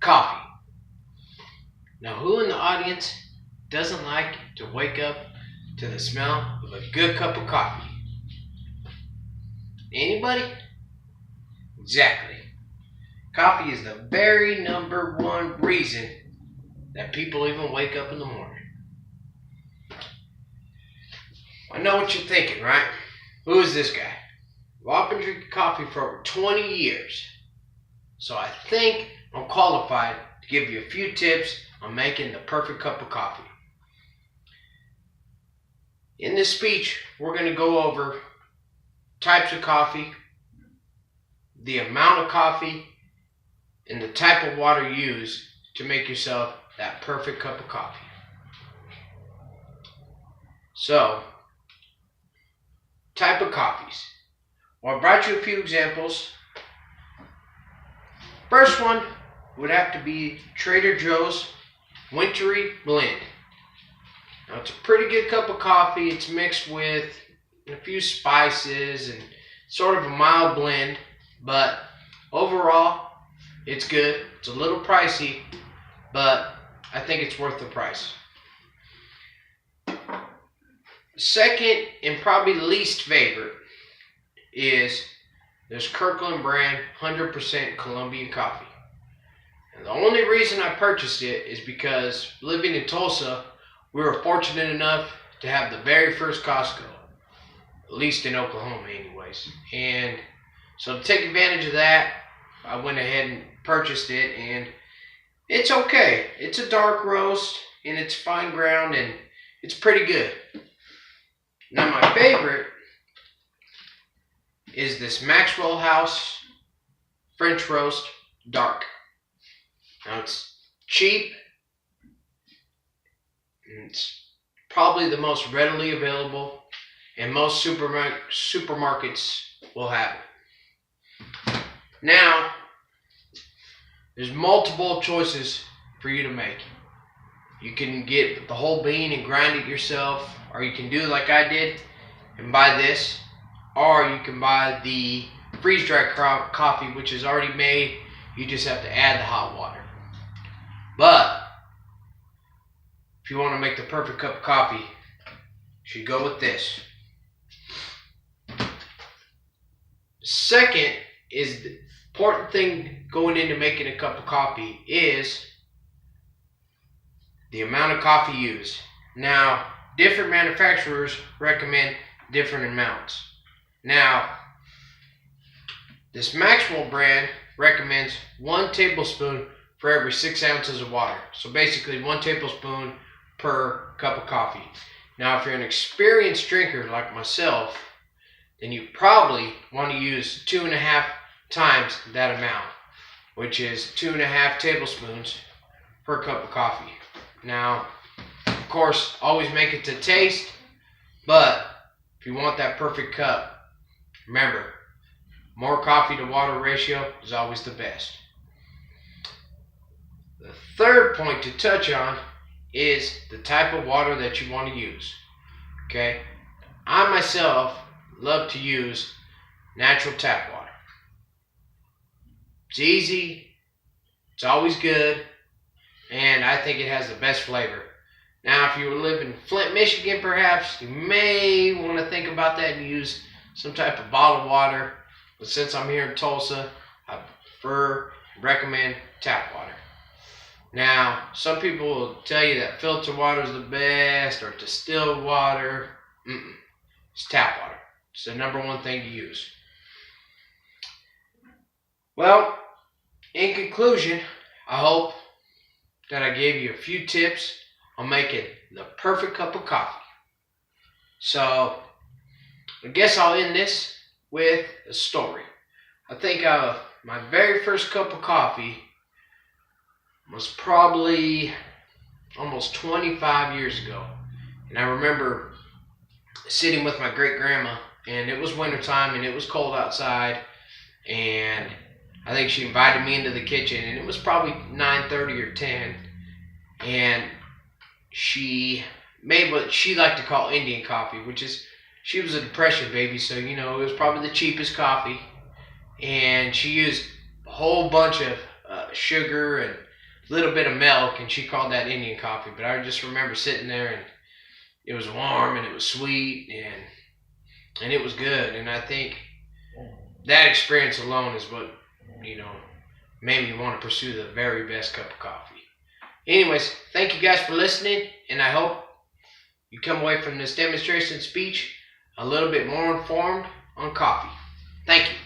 Coffee. Now, who in the audience doesn't like to wake up to the smell of a good cup of coffee? Anybody? Exactly. Coffee is the very number one reason that people even wake up in the morning. I know what you're thinking, right? Who is this guy? Well, I've been drinking coffee for over 20 years. So I think I'm qualified to give you a few tips on making the perfect cup of coffee. In this speech, we're going to go over types of coffee, the amount of coffee, and the type of water used to make yourself that perfect cup of coffee. So, type of coffees. Well, I brought you a few examples. First one would have to be Trader Joe's Wintry Blend. Now, it's a pretty good cup of coffee. It's mixed with a few spices and sort of a mild blend, but overall, it's good. It's a little pricey, but I think it's worth the price. Second, and probably least favorite, is this Kirkland brand 100% Colombian coffee. And the only reason I purchased it is because living in Tulsa, we were fortunate enough to have the very first Costco, at least in Oklahoma anyways. And so to take advantage of that, I went ahead and purchased it, and it's okay. It's a dark roast, and it's fine ground, and it's pretty good. Now my favorite is this Maxwell House French Roast Dark. Now it's cheap, and it's probably the most readily available, and most supermarkets will have it. Now, there's multiple choices for you to make. You can get the whole bean and grind it yourself, or you can do like I did and buy this, or you can buy the freeze-dried coffee, which is already made. You just have to add the hot water. But if you want to make the perfect cup of coffee, you should go with this. Second is the important thing going into making a cup of coffee is the amount of coffee used. Now, different manufacturers recommend different amounts. Now, this Maxwell brand recommends 1 tablespoon for every 6 ounces of water. So basically 1 tablespoon per cup of coffee. Now, if you're an experienced drinker like myself, then you probably want to use 2.5 times that amount, which is 2.5 tablespoons per cup of coffee. Now, of course, always make it to taste, but if you want that perfect cup, remember, more coffee to water ratio is always the best. The third point to touch on is the type of water that you want to use. Okay? I myself love to use natural tap water. It's easy, it's always good, and I think it has the best flavor. Now, if you live in Flint, Michigan, perhaps, you may want to think about that and use some type of bottled water. But since I'm here in Tulsa, I prefer and recommend tap water. Now, some people will tell you that filter water is the best or distilled water. It's tap water. It's the number one thing to use. Well, in conclusion, I hope that I gave you a few tips on making the perfect cup of coffee. So, I guess I'll end this with a story. I think my very first cup of coffee was probably almost 25 years ago. And I remember sitting with my great-grandma, and it was wintertime, and it was cold outside, and I think she invited me into the kitchen, and it was probably 9:30 or 10, and she made what she liked to call Indian coffee, which is, she was a Depression baby, so, you know, it was probably the cheapest coffee, and she used a whole bunch of sugar and little bit of milk, and she called that Indian coffee. But I just remember sitting there, and it was warm, and it was sweet, and it was good. And I think that experience alone is what, made me want to pursue the very best cup of coffee. Anyways, thank you guys for listening, and I hope you come away from this demonstration speech a little bit more informed on coffee. Thank you.